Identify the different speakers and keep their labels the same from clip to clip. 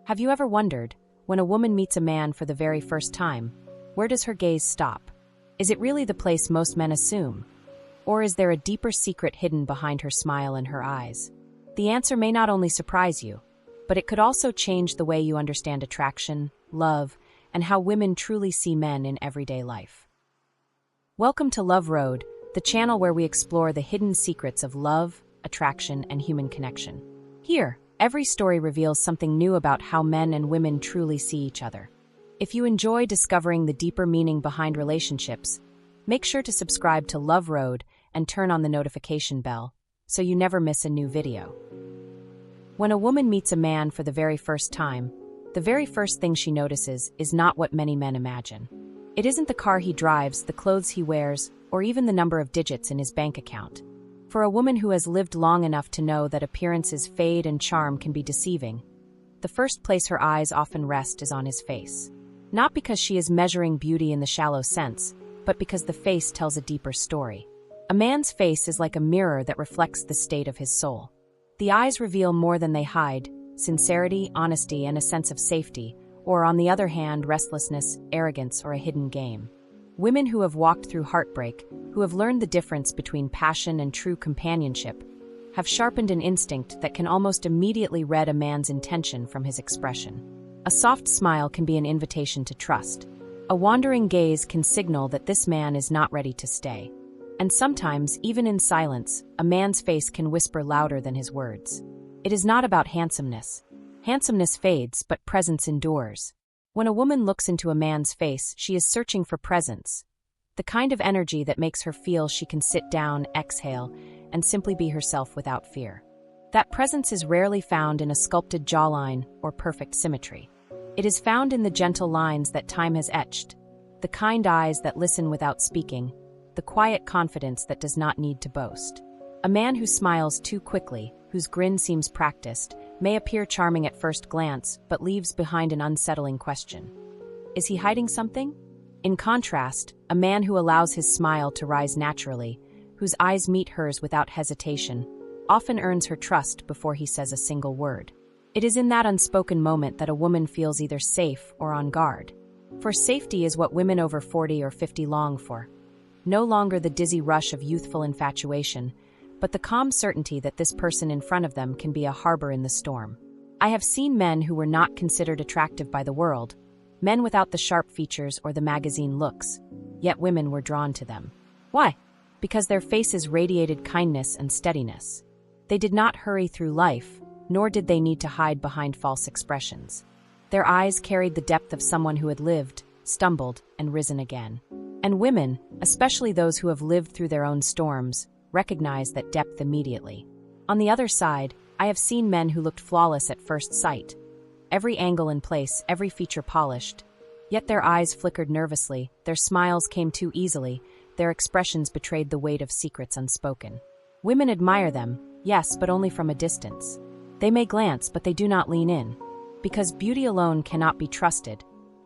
Speaker 1: Have you ever wondered, when a woman meets a man for the very first time, where does her gaze stop? Is it really the place most men assume? Or is there a deeper secret hidden behind her smile and her eyes? The answer may not only surprise you, but it could also change the way you understand attraction, love, and how women truly see men in everyday life. Welcome to Love Road, the channel where we explore the hidden secrets of love, attraction, and human connection. Here, every story reveals something new about how men and women truly see each other. If you enjoy discovering the deeper meaning behind relationships, make sure to subscribe to Love Road and turn on the notification bell so you never miss a new video. When a woman meets a man for the very first time, the very first thing she notices is not what many men imagine. It isn't the car he drives, the clothes he wears, or even the number of digits in his bank account. For a woman who has lived long enough to know that appearances fade and charm can be deceiving, the first place her eyes often rest is on his face. Not because she is measuring beauty in the shallow sense, but because the face tells a deeper story. A man's face is like a mirror that reflects the state of his soul. The eyes reveal more than they hide: sincerity, honesty, and a sense of safety, or on the other hand, restlessness, arrogance, or a hidden game. Women who have walked through heartbreak, who have learned the difference between passion and true companionship, have sharpened an instinct that can almost immediately read a man's intention from his expression. A soft smile can be an invitation to trust. A wandering gaze can signal that this man is not ready to stay. And sometimes, even in silence, a man's face can whisper louder than his words. It is not about handsomeness. Handsomeness fades, but presence endures. When a woman looks into a man's face, she is searching for presence, the kind of energy that makes her feel she can sit down, exhale, and simply be herself without fear. That presence is rarely found in a sculpted jawline or perfect symmetry. It is found in the gentle lines that time has etched, the kind eyes that listen without speaking, the quiet confidence that does not need to boast. A man who smiles too quickly, whose grin seems practiced, may appear charming at first glance, but leaves behind an unsettling question. Is he hiding something? In contrast, a man who allows his smile to rise naturally, whose eyes meet hers without hesitation, often earns her trust before he says a single word. It is in that unspoken moment that a woman feels either safe or on guard. For safety is what women over 40 or 50 long for. No longer the dizzy rush of youthful infatuation, but the calm certainty that this person in front of them can be a harbor in the storm. I have seen men who were not considered attractive by the world, men without the sharp features or the magazine looks, yet women were drawn to them. Why? Because their faces radiated kindness and steadiness. They did not hurry through life, nor did they need to hide behind false expressions. Their eyes carried the depth of someone who had lived, stumbled, and risen again. And women, especially those who have lived through their own storms, recognize that depth immediately. On the other side, I have seen men who looked flawless at first sight, every angle in place, every feature polished. Yet their eyes flickered nervously, their smiles came too easily, their expressions betrayed the weight of secrets unspoken. Women admire them, yes, but only from a distance. They may glance, but they do not lean in, because beauty alone cannot be trusted,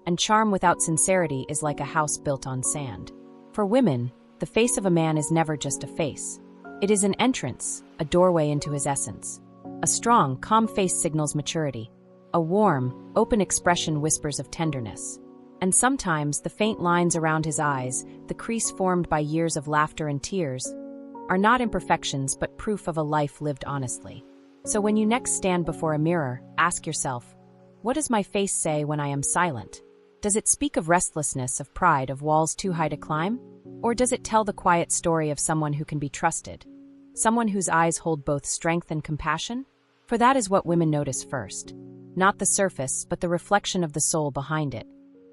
Speaker 1: and charm without sincerity is like a house built on sand. For women, the face of a man is never just a face. It is an entrance, a doorway into his essence. A strong, calm face signals maturity. A warm, open expression whispers of tenderness. And sometimes the faint lines around his eyes, the crease formed by years of laughter and tears, are not imperfections but proof of a life lived honestly. So when you next stand before a mirror, ask yourself, what does my face say when I am silent? Does it speak of restlessness, of pride, of walls too high to climb? Or does it tell the quiet story of someone who can be trusted? Someone whose eyes hold both strength and compassion? For that is what women notice first. Not the surface, but the reflection of the soul behind it.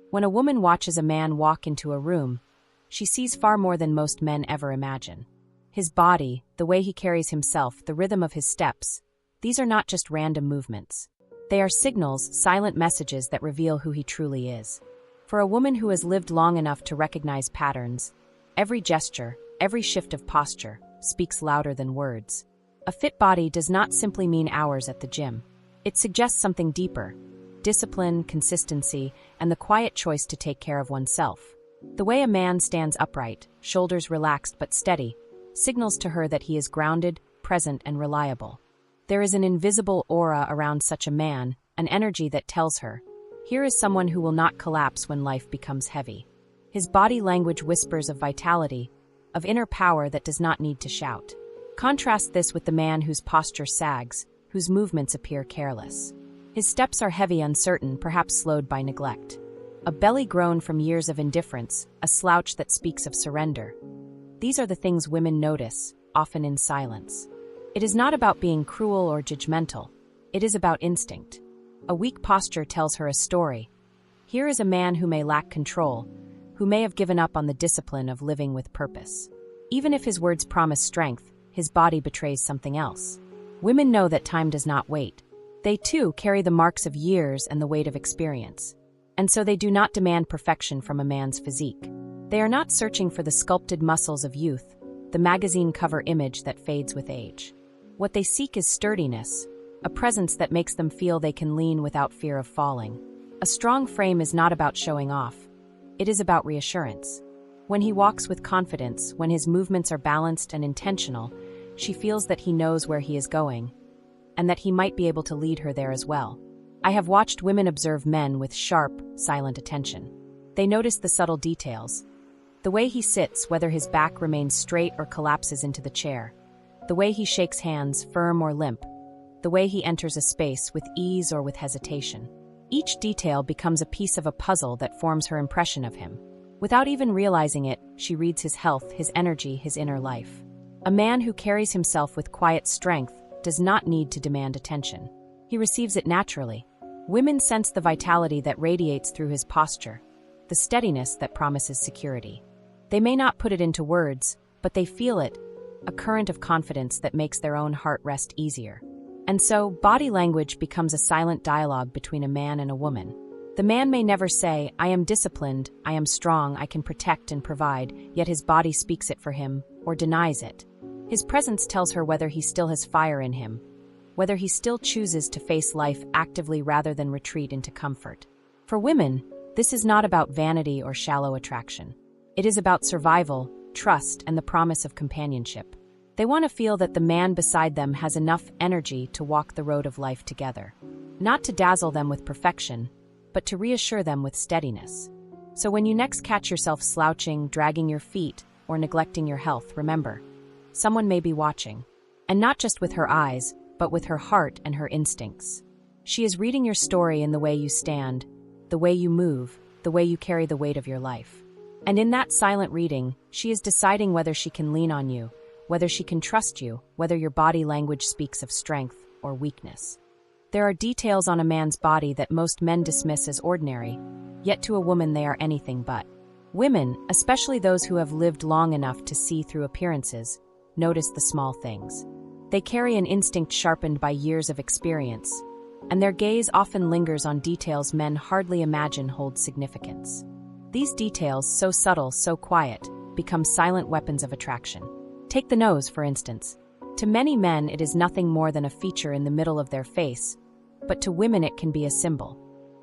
Speaker 1: When a woman watches a man walk into a room, she sees far more than most men ever imagine. His body, the way he carries himself, the rhythm of his steps, these are not just random movements. They are signals, silent messages that reveal who he truly is. For a woman who has lived long enough to recognize patterns, every gesture, every shift of posture, speaks louder than words. A fit body does not simply mean hours at the gym. It suggests something deeper: discipline, consistency, and the quiet choice to take care of oneself. The way a man stands upright, shoulders relaxed but steady, signals to her that he is grounded, present, and reliable. There is an invisible aura around such a man, an energy that tells her, here is someone who will not collapse when life becomes heavy. His body language whispers of vitality, of inner power that does not need to shout. Contrast this with the man whose posture sags, whose movements appear careless. His steps are heavy, uncertain, perhaps slowed by neglect. A belly grown from years of indifference, a slouch that speaks of surrender. These are the things women notice, often in silence. It is not about being cruel or judgmental. It is about instinct. A weak posture tells her a story. Here is a man who may lack control, who may have given up on the discipline of living with purpose. Even if his words promise strength, his body betrays something else. Women know that time does not wait. They too carry the marks of years and the weight of experience. And so they do not demand perfection from a man's physique. They are not searching for the sculpted muscles of youth, the magazine cover image that fades with age. What they seek is sturdiness, a presence that makes them feel they can lean without fear of falling. A strong frame is not about showing off. It is about reassurance. When he walks with confidence, when his movements are balanced and intentional, she feels that he knows where he is going, and that he might be able to lead her there as well. I have watched women observe men with sharp, silent attention. They notice the subtle details. The way he sits, whether his back remains straight or collapses into the chair. The way he shakes hands, firm or limp. The way he enters a space with ease or with hesitation. Each detail becomes a piece of a puzzle that forms her impression of him. Without even realizing it, she reads his health, his energy, his inner life. A man who carries himself with quiet strength does not need to demand attention. He receives it naturally. Women sense the vitality that radiates through his posture, the steadiness that promises security. They may not put it into words, but they feel it, a current of confidence that makes their own heart rest easier. And so, body language becomes a silent dialogue between a man and a woman. The man may never say, I am disciplined, I am strong, I can protect and provide, yet his body speaks it for him, or denies it. His presence tells her whether he still has fire in him, whether he still chooses to face life actively rather than retreat into comfort. For women, this is not about vanity or shallow attraction. It is about survival, trust, and the promise of companionship. They want to feel that the man beside them has enough energy to walk the road of life together. Not to dazzle them with perfection, but to reassure them with steadiness. So when you next catch yourself slouching, dragging your feet, or neglecting your health, remember, someone may be watching. And not just with her eyes, but with her heart and her instincts. She is reading your story in the way you stand, the way you move, the way you carry the weight of your life. And in that silent reading, she is deciding whether she can lean on you, whether she can trust you, whether your body language speaks of strength or weakness. There are details on a man's body that most men dismiss as ordinary, yet to a woman they are anything but. Women, especially those who have lived long enough to see through appearances, notice the small things. They carry an instinct sharpened by years of experience, and their gaze often lingers on details men hardly imagine hold significance. These details, so subtle, so quiet, become silent weapons of attraction. Take the nose, for instance. To many men, it is nothing more than a feature in the middle of their face, but to women it can be a symbol.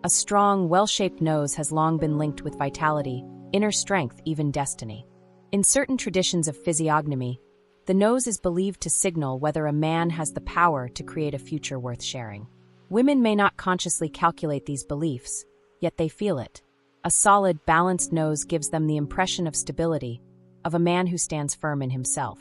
Speaker 1: A strong, well-shaped nose has long been linked with vitality, inner strength, even destiny. In certain traditions of physiognomy, the nose is believed to signal whether a man has the power to create a future worth sharing. Women may not consciously calculate these beliefs, yet they feel it. A solid, balanced nose gives them the impression of stability, of a man who stands firm in himself.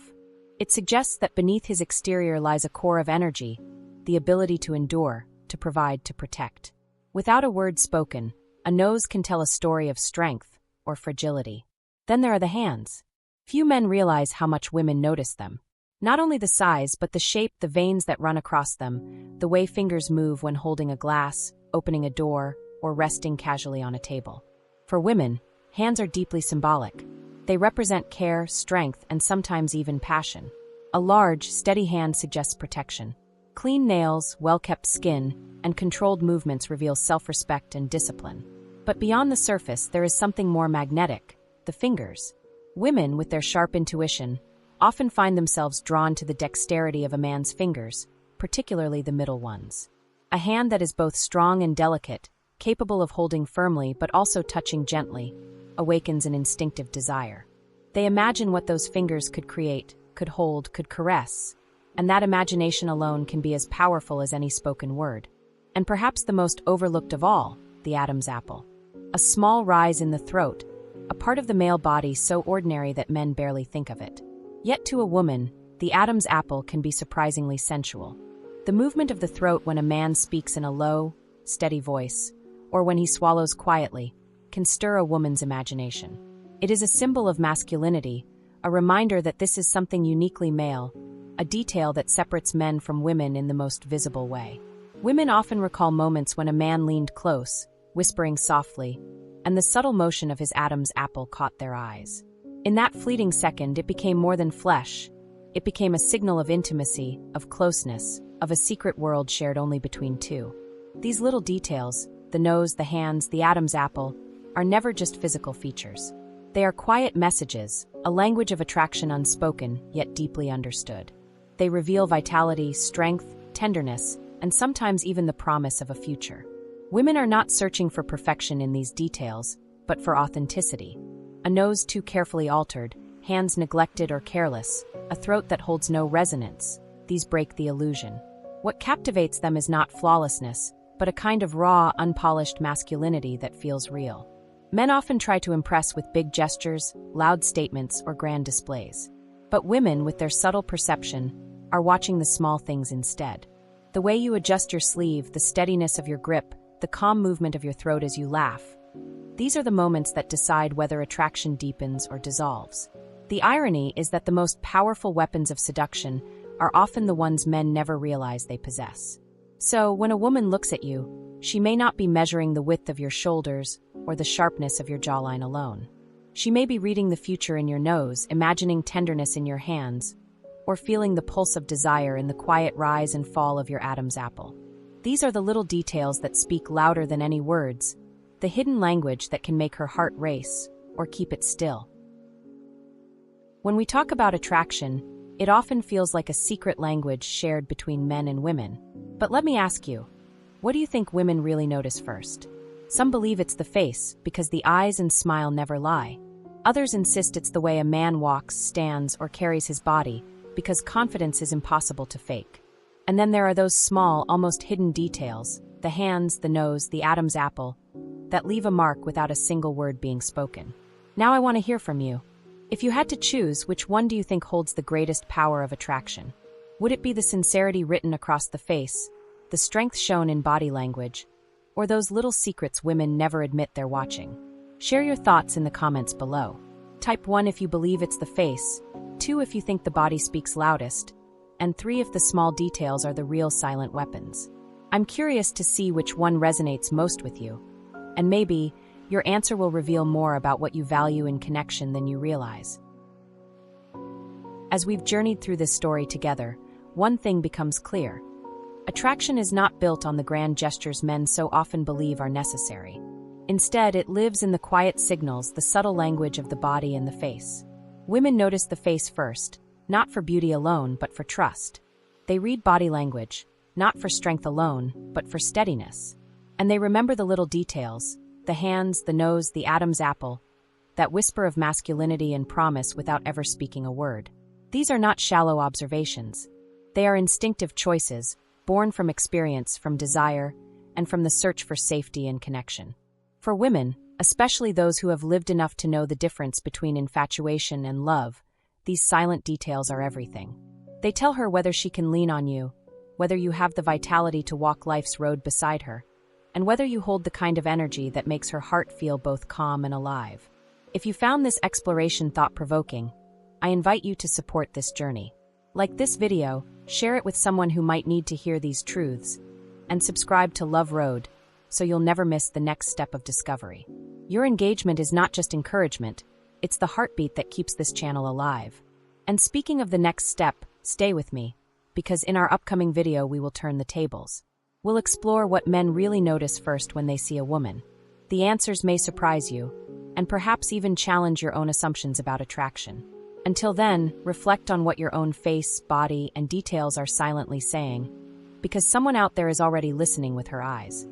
Speaker 1: It suggests that beneath his exterior lies a core of energy, the ability to endure, to provide, to protect. Without a word spoken, a nose can tell a story of strength or fragility. Then there are the hands. Few men realize how much women notice them. Not only the size, but the shape, the veins that run across them, the way fingers move when holding a glass, opening a door, or resting casually on a table. For women, hands are deeply symbolic. They represent care, strength, and sometimes even passion. A large, steady hand suggests protection. Clean nails, well-kept skin, and controlled movements reveal self-respect and discipline. But beyond the surface, there is something more magnetic: the fingers. Women, with their sharp intuition, often find themselves drawn to the dexterity of a man's fingers, particularly the middle ones. A hand that is both strong and delicate, capable of holding firmly but also touching gently, awakens an instinctive desire. They imagine what those fingers could create, could hold, could caress, and that imagination alone can be as powerful as any spoken word. And perhaps the most overlooked of all, the Adam's apple. A small rise in the throat, a part of the male body so ordinary that men barely think of it. Yet to a woman, the Adam's apple can be surprisingly sensual. The movement of the throat when a man speaks in a low, steady voice, or when he swallows quietly, can stir a woman's imagination. It is a symbol of masculinity, a reminder that this is something uniquely male, a detail that separates men from women in the most visible way. Women often recall moments when a man leaned close, whispering softly, and the subtle motion of his Adam's apple caught their eyes. In that fleeting second, it became more than flesh. It became a signal of intimacy, of closeness, of a secret world shared only between two. These little details, the nose, the hands, the Adam's apple, are never just physical features. They are quiet messages, a language of attraction unspoken, yet deeply understood. They reveal vitality, strength, tenderness, and sometimes even the promise of a future. Women are not searching for perfection in these details, but for authenticity. A nose too carefully altered, hands neglected or careless, a throat that holds no resonance. These break the illusion. What captivates them is not flawlessness, but a kind of raw, unpolished masculinity that feels real. Men often try to impress with big gestures, loud statements, or grand displays. But women, with their subtle perception, are watching the small things instead. The way you adjust your sleeve, the steadiness of your grip, the calm movement of your throat as you laugh. These are the moments that decide whether attraction deepens or dissolves. The irony is that the most powerful weapons of seduction are often the ones men never realize they possess. So, when a woman looks at you, she may not be measuring the width of your shoulders or the sharpness of your jawline alone. She may be reading the future in your nose, imagining tenderness in your hands, or feeling the pulse of desire in the quiet rise and fall of your Adam's apple. These are the little details that speak louder than any words, the hidden language that can make her heart race or keep it still. When we talk about attraction, it often feels like a secret language shared between men and women. But let me ask you, what do you think women really notice first? Some believe it's the face, because the eyes and smile never lie. Others insist it's the way a man walks, stands, or carries his body, because confidence is impossible to fake. And then there are those small, almost hidden details, the hands, the nose, the Adam's apple, that leave a mark without a single word being spoken. Now I want to hear from you. If you had to choose, which one do you think holds the greatest power of attraction? Would it be the sincerity written across the face, the strength shown in body language, or those little secrets women never admit they're watching? Share your thoughts in the comments below. Type 1 if you believe it's the face, 2 if you think the body speaks loudest, and 3 if the small details are the real silent weapons. I'm curious to see which one resonates most with you, and maybe your answer will reveal more about what you value in connection than you realize. As we've journeyed through this story together, one thing becomes clear. Attraction is not built on the grand gestures men so often believe are necessary. Instead, it lives in the quiet signals, the subtle language of the body and the face. Women notice the face first, not for beauty alone, but for trust. They read body language, not for strength alone, but for steadiness. And they remember the little details, the hands, the nose, the Adam's apple, that whisper of masculinity and promise without ever speaking a word. These are not shallow observations. They are instinctive choices, born from experience, from desire, and from the search for safety and connection. For women, especially those who have lived enough to know the difference between infatuation and love, these silent details are everything. They tell her whether she can lean on you, whether you have the vitality to walk life's road beside her, and whether you hold the kind of energy that makes her heart feel both calm and alive. If you found this exploration thought-provoking, I invite you to support this journey. Like this video, share it with someone who might need to hear these truths, and subscribe to Love Road so you'll never miss the next step of discovery. Your engagement is not just encouragement, it's the heartbeat that keeps this channel alive. And speaking of the next step, stay with me, because in our upcoming video we will turn the tables. We'll explore what men really notice first when they see a woman. The answers may surprise you, and perhaps even challenge your own assumptions about attraction. Until then, reflect on what your own face, body, and details are silently saying, because someone out there is already listening with her eyes.